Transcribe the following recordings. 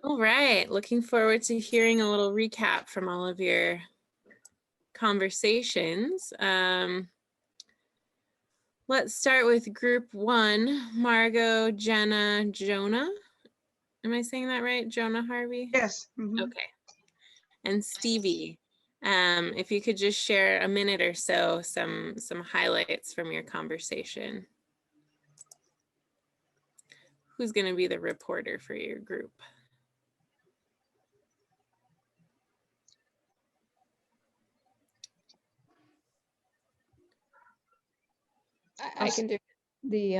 All right, looking forward to hearing a little recap from all of your conversations. Let's start with group one, Margot, Jenna, Jonah. Am I saying that right? Jonah Harvey? Yes. Okay. And Stevie, if you could just share a minute or so, some highlights from your conversation. Who's going to be the reporter for your group? I can do the,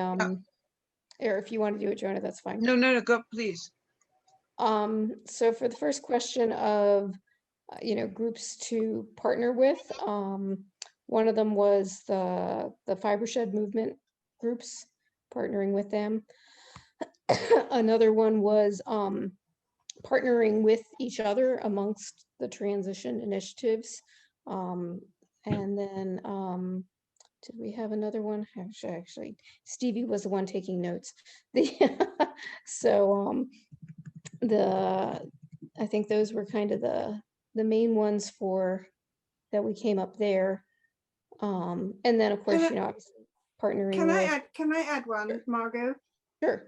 or if you want to do it, Jonah, that's fine. No, go, please. So for the first question of, groups to partner with, one of them was the Fiber Shed movement groups, partnering with them. Another one was partnering with each other amongst the transition initiatives. And then did we have another one? Actually, Stevie was the one taking notes. So I think those were kind of the main ones for that we came up there. And then of course, obviously partnering. Can I add one, Margot? Sure.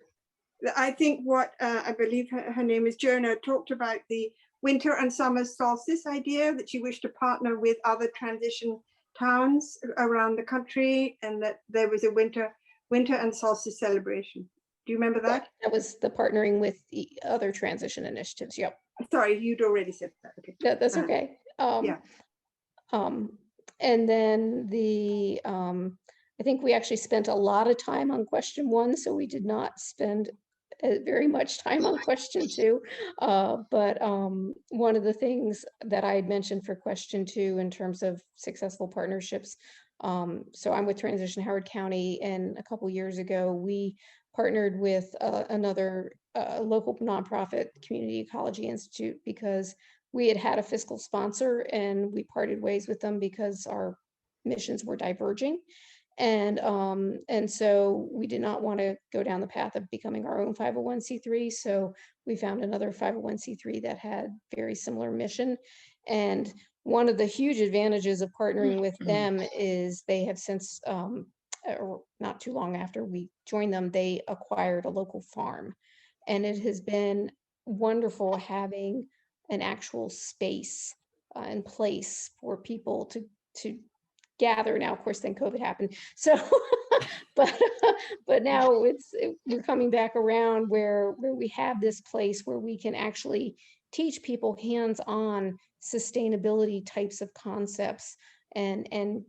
I think what I believe her name is Jonah talked about the winter and summer solstice idea, that she wished to partner with other transition towns around the country, and that there was a winter and solstice celebration. Do you remember that? That was the partnering with the other transition initiatives. Yep. Sorry, you'd already said that. Okay. That's okay. Yeah. And then I think we actually spent a lot of time on question one, so we did not spend very much time on question two. But one of the things that I had mentioned for question two in terms of successful partnerships, so I'm with Transition Howard County, and a couple years ago, we partnered with another local nonprofit, Community Ecology Institute, because we had a fiscal sponsor and we parted ways with them because our missions were diverging. And so we did not want to go down the path of becoming our own 501c3. So we found another 501c3 that had very similar mission. And one of the huge advantages of partnering with them is they have since, not too long after we joined them, they acquired a local farm. And it has been wonderful having an actual space and place for people to gather. Now, of course, then COVID happened. So, but now we're coming back around where we have this place where we can actually teach people hands-on sustainability types of concepts and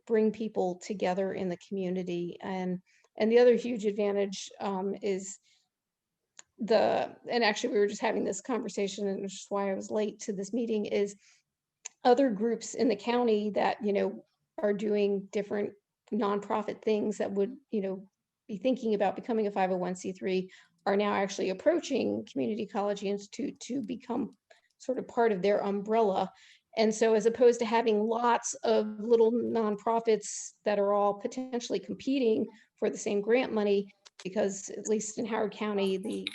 bring people together in the community. And the other huge advantage is and actually we were just having this conversation, and which is why I was late to this meeting, is other groups in the county that are doing different nonprofit things that would be thinking about becoming a 501c3 are now actually approaching Community Ecology Institute to become sort of part of their umbrella. And so as opposed to having lots of little nonprofits that are all potentially competing for the same grant money, because at least in Howard County, the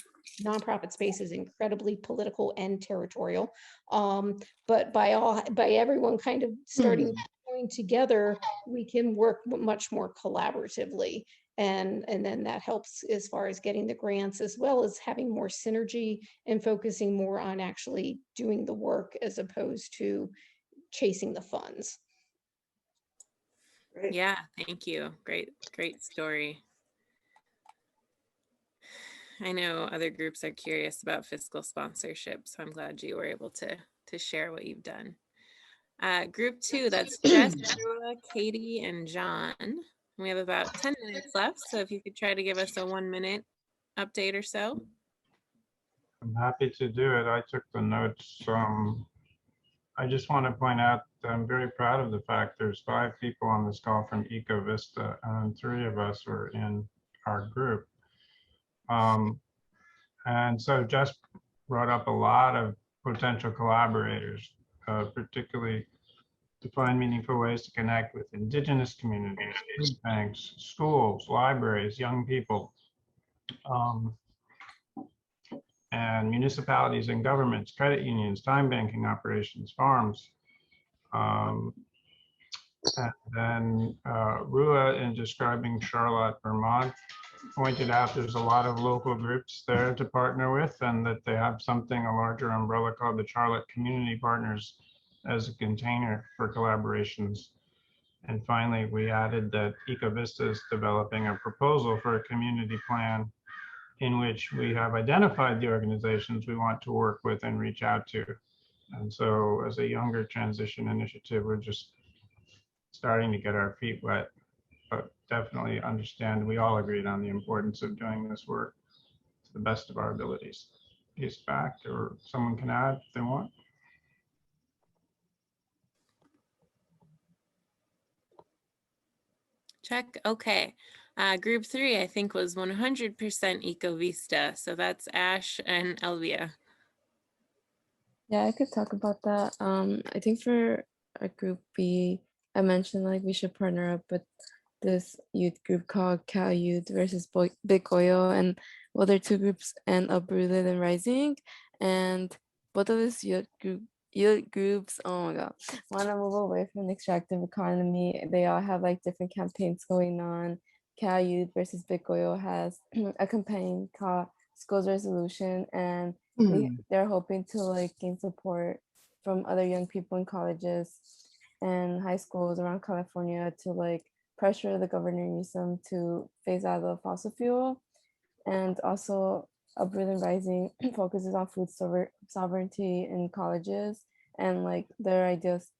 nonprofit space is incredibly political and territorial. But by everyone kind of starting going together, we can work much more collaboratively. And then that helps as far as getting the grants, as well as having more synergy and focusing more on actually doing the work as opposed to chasing the funds. Yeah, thank you. Great story. I know other groups are curious about fiscal sponsorship, so I'm glad you were able to share what you've done. Group two, that's Jess, Katie, and John. We have about 10 minutes left, so if you could try to give us a 1-minute update or so. I'm happy to do it. I took the notes. I just want to point out that I'm very proud of the fact there's 5 people on this call from EcoVista, and 3 of us were in our group. And so just brought up a lot of potential collaborators, particularly to find meaningful ways to connect with indigenous communities, food banks, schools, libraries, young people. And and municipalities and governments, credit unions, time banking operations, farms. And then Rua, in describing Charlotte, Vermont, pointed out there's a lot of local groups there to partner with, and that they have something, a larger umbrella called the Charlotte Community Partners, as a container for collaborations. And finally, we added that EcoVista is developing a proposal for a community plan in which we have identified the organizations we want to work with and reach out to. And so as a younger transition initiative, we're just starting to get our feet wet, but definitely understand we all agreed on the importance of doing this work to the best of our abilities. Peace back, or someone can add if they want. Check. Okay. Group 3, I think, was 100% EcoVista. So that's Ash and Elvia. Yeah, I could talk about that. I think for our group B, I mentioned like we should partner up with this youth group called Cal Youth versus Big Oil, and well, they're two groups and Uprooted and Rising, and both of these youth groups, oh my god, want to move away from the extractive economy. They all have like different campaigns going on. Cal Youth versus Big Oil has a campaign called Schools Resolution, and they're hoping to like gain support from other young people in colleges and high schools around California to like pressure the governor Newsom to phase out the fossil fuel. And also Uproot and Rising focuses on food sovereignty in colleges, and like their ideas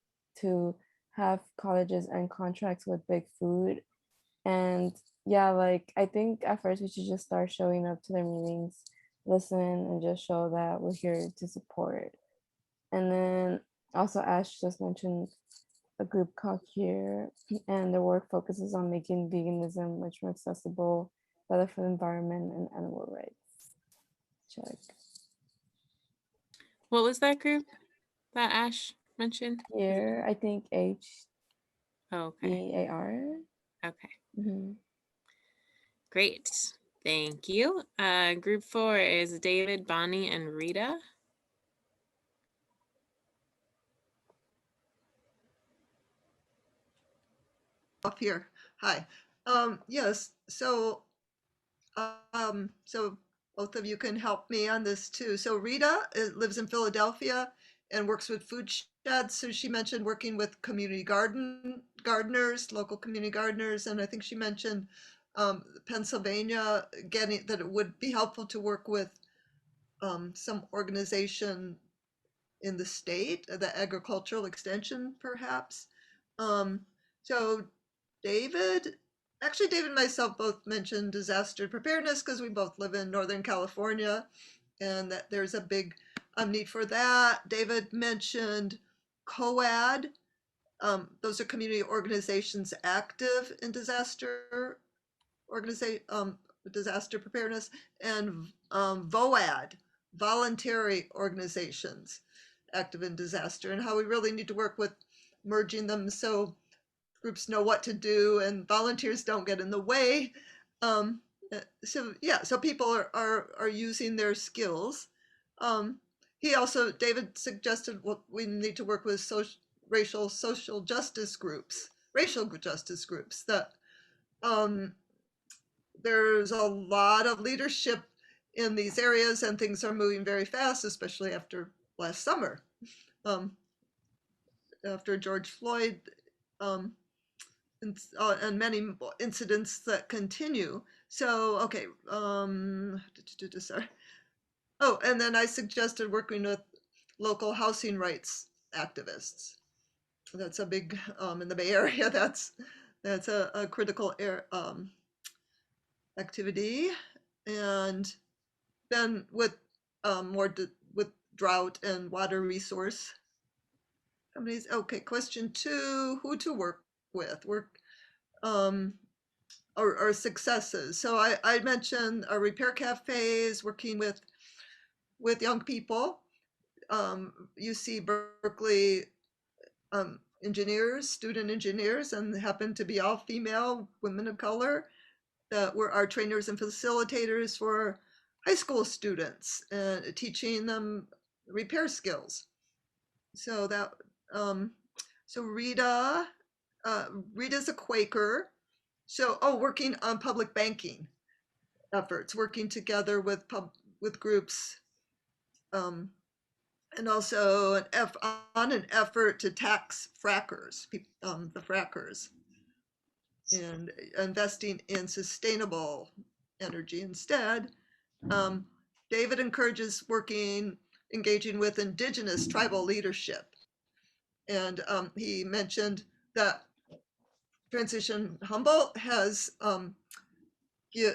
to have colleges and contracts with big food. And yeah, like I think at first we should just start showing up to their meetings, listen, and just show that we're here to support. And then also Ash just mentioned a group called Here, and their work focuses on making veganism much more accessible, better for the environment and animal rights. Check. What was that group that Ash mentioned? Here, I think H Oh, okay. E-A-R. Okay. Mm-hmm. Great. Thank you. Group 4 is David, Bonnie, and Rita. Up here. Hi. Yes. So both of you can help me on this too. So Rita lives in Philadelphia and works with food sheds. So she mentioned working with community gardeners, local community gardeners, and I think she mentioned Pennsylvania, getting that it would be helpful to work with some organization in the state, the agricultural extension, perhaps. So David and myself both mentioned disaster preparedness because we both live in Northern California, and that there's a big need for that. David mentioned COAD. Those are community organizations active in disaster preparedness, and VOAD, voluntary organizations active in disaster, and how we really need to work with merging them so groups know what to do and volunteers don't get in the way. So people are using their skills. David suggested we need to work with racial justice groups that there's a lot of leadership in these areas and things are moving very fast, especially after last summer, after George Floyd, and many incidents that continue. So, okay. Sorry. Oh, and then I suggested working with local housing rights activists. That's a big, in the Bay Area, that's a critical activity. And then with with drought and water resource companies. Okay, question 2, who to work with? Or successes. So I mentioned repair cafes, working with young people. UC Berkeley student engineers, and happen to be all female women of color that were our trainers and facilitators for high school students and teaching them repair skills. So that, so Rita's a Quaker. So, working on public banking efforts, working together with groups, and also on an effort to tax frackers, the frackers, and investing in sustainable energy instead. David encourages engaging with indigenous tribal leadership. And he mentioned that Transition Humboldt has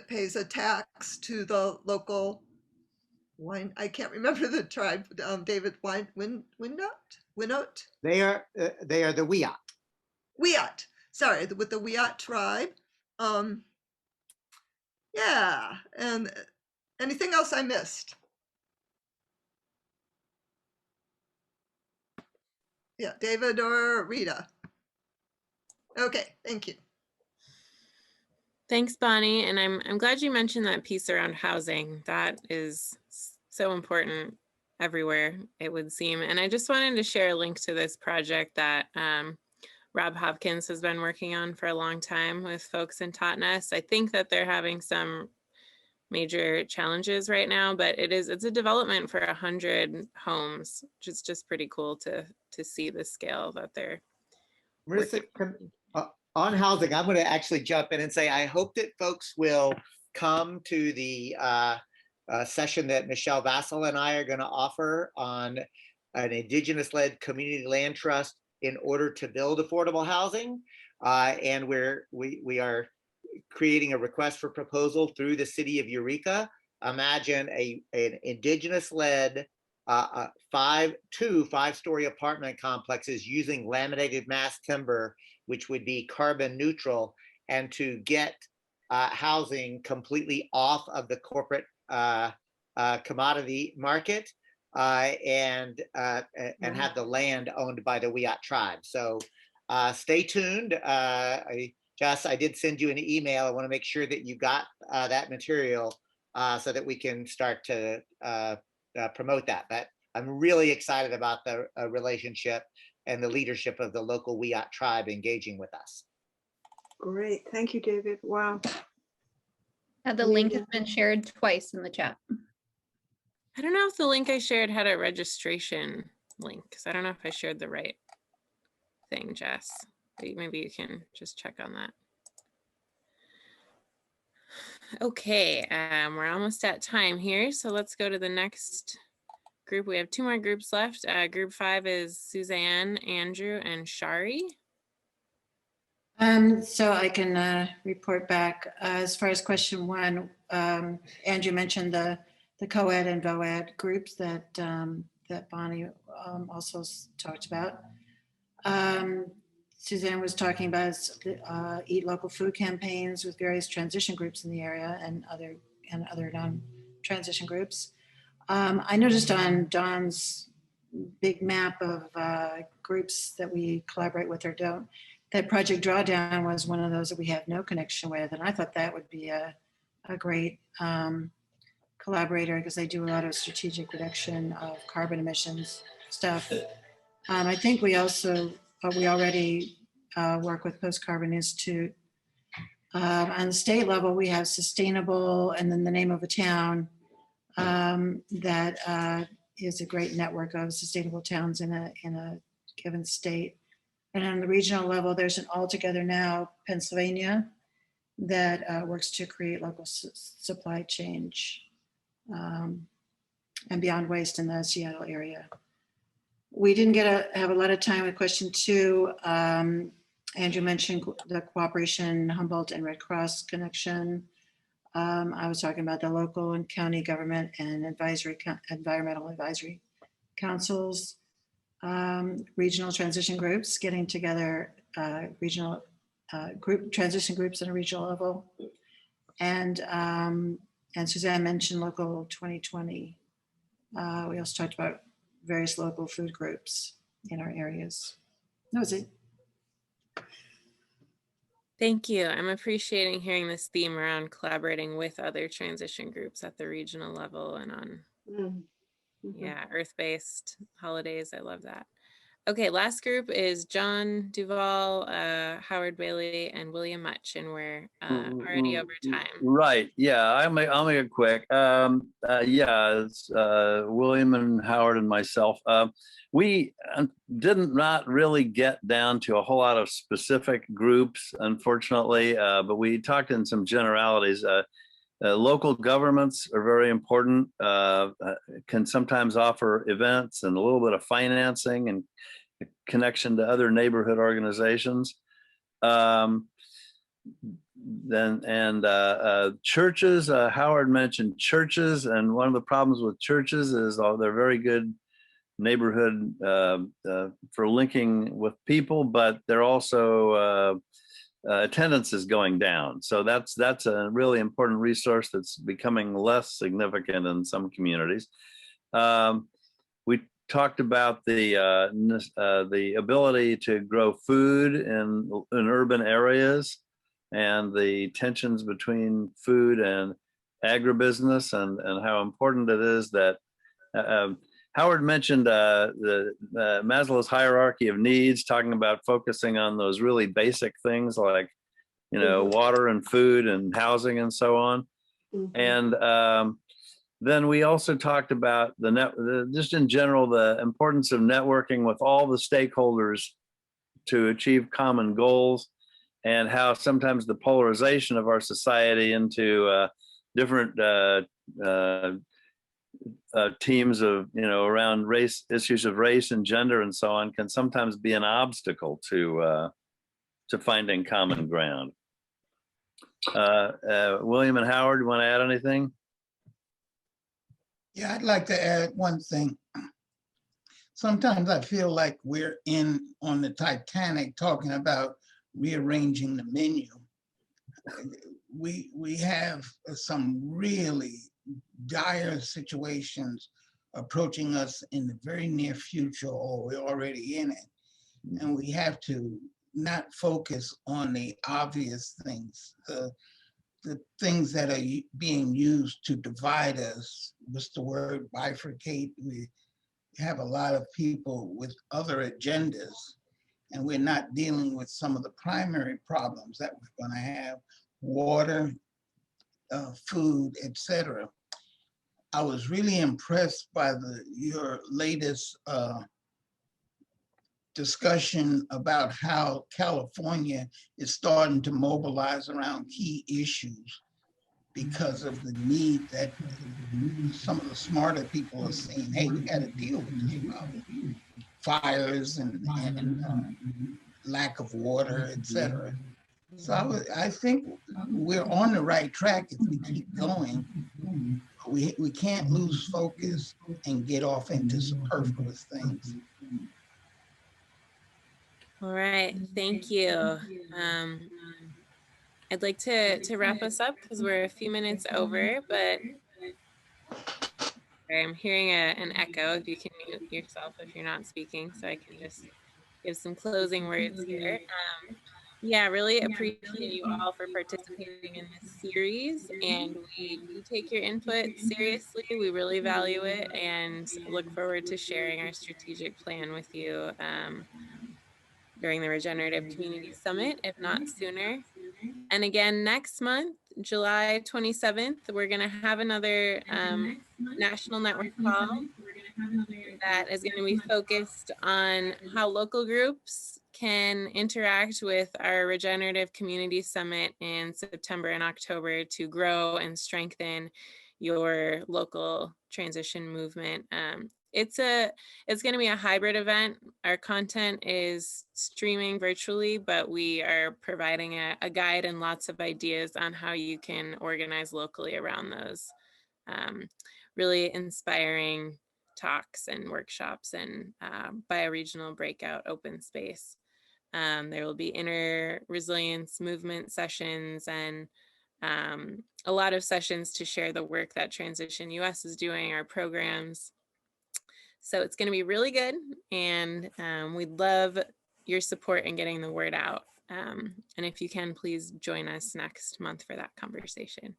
pays a tax to the local wine. I can't remember the tribe. David Winot. They are the Wiyot. Wiyot. Sorry, with the Wiyot tribe. Yeah, and anything else I missed? Yeah, David or Rita. Okay, thank you. Thanks, Bonnie. And I'm glad you mentioned that piece around housing. That is so important everywhere, it would seem. And I just wanted to share a link to this project that Rob Hopkins has been working on for a long time with folks in Totnes. I think that they're having some major challenges right now, but it's a development for 100 homes, which is just pretty cool to see the scale that they're Marissa, on housing, I'm going to actually jump in and say I hope that folks will come to the session that Michelle Vassal and I are going to offer on an Indigenous-led community land trust in order to build affordable housing, and we are creating a request for proposal through the city of Eureka. Imagine an Indigenous-led two five-story apartment complexes using laminated mass timber, which would be carbon neutral, and to get housing completely off of the corporate commodity market, and have the land owned by the Wiyot tribe. So stay tuned. Jess, I did send you an email. I want to make sure that you got that material so that we can start to promote that. But I'm really excited about the relationship and the leadership of the local Wiyot tribe engaging with us. Great. Thank you, David. Wow. The link has been shared twice in the chat. I don't know if the link I shared had a registration link, because I don't know if I shared the right thing, Jess. Maybe you can just check on that. Okay, we're almost at time here, so let's go to the next group. We have 2 more groups left. Group 5 is Suzanne, Andrew, and Shari. So I can report back. As far as question 1, Andrew mentioned the co-ed and vo-ed groups that that Bonnie also talked about. Suzanne was talking about eat local food campaigns with various transition groups in the area and other non-transition groups. I noticed on Dawn's big map of groups that we collaborate with or don't, that Project Drawdown was one of those that we have no connection with. And I thought that would be a great collaborator, because they do a lot of strategic reduction of carbon emissions stuff. I think we already work with Post Carbon Institute. On the state level, we have Sustainable and then the Name of a Town. That is a great network of sustainable towns in a given state. And on the regional level, there's an All Together Now Pennsylvania that works to create local supply chain and beyond waste in the Seattle area. We didn't have a lot of time with question 2. Andrew mentioned the cooperation, Humboldt and Red Cross connection. I was talking about the local and county government and environmental advisory councils, regional transition groups, getting together regional transition groups at a regional level. And Suzanne mentioned Local 2020. We also talked about various local food groups in our areas. That was it. Thank you. I'm appreciating hearing this theme around collaborating with other transition groups at the regional level and on, yeah, earth-based holidays. I love that. Okay, last group is John Duvall, Howard Bailey, and William Much, and we're already over time. Right. Yeah, I'll make it quick. Yeah, it's William and Howard and myself. We didn't not really get down to a whole lot of specific groups, unfortunately, but we talked in some generalities. Local governments are very important, can sometimes offer events and a little bit of financing and connection to other neighborhood organizations. Churches, Howard mentioned churches, and one of the problems with churches is they're very good neighborhood for linking with people, but they're also attendance is going down. So that's a really important resource that's becoming less significant in some communities. We talked about the ability to grow food in urban areas and the tensions between food and agribusiness, and how important it is that Howard mentioned the Maslow's hierarchy of needs, talking about focusing on those really basic things like, water and food and housing and so on. And then we also talked about just in general, the importance of networking with all the stakeholders to achieve common goals, and how sometimes the polarization of our society into different teams of, around issues of race and gender and so on can sometimes be an obstacle to finding common ground. William and Howard, you want to add anything? Yeah, I'd like to add one thing. Sometimes I feel like we're on the Titanic talking about rearranging the menu. We have some really dire situations approaching us in the very near future, or we're already in it. And we have to not focus on the obvious things, the things that are being used to divide us. What's the word? Bifurcate. We have a lot of people with other agendas, and we're not dealing with some of the primary problems that we're going to have: water, food, etc. I was really impressed by your latest discussion about how California is starting to mobilize around key issues because of the need that some of the smarter people are saying, hey, we got to deal with this problem. Fires and lack of water, etc. So I think we're on the right track if we keep going. We can't lose focus and get off into superfluous things. All right, thank you. I'd like to wrap us up because we're a few minutes over, but I'm hearing an echo. If you can mute yourself if you're not speaking, so I can just give some closing words here. Yeah, really appreciate you all for participating in this series, and we do take your input seriously. We really value it and look forward to sharing our strategic plan with you during the Regenerative Community Summit, if not sooner. And again, next month, July 27th, we're going to have another national network call that is going to be focused on how local groups can interact with our Regenerative Community Summit in September and October to grow and strengthen your local transition movement. It's going to be a hybrid event. Our content is streaming virtually, but we are providing a guide and lots of ideas on how you can organize locally around those really inspiring talks and workshops and bioregional breakout open space. There will be inner resilience movement sessions and a lot of sessions to share the work that Transition US is doing, our programs. So it's going to be really good, and we'd love your support in getting the word out. And if you can, please join us next month for that conversation.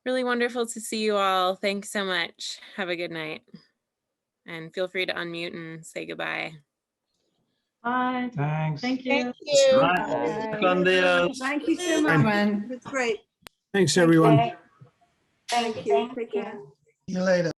Really wonderful to see you all. Thanks so much. Have a good night. And feel free to unmute and say goodbye. Bye. Thanks. Thank you. Bye. Buen días. Thank you so much. Everyone. It was great. Thanks, everyone. Thank you. Take care. See you later.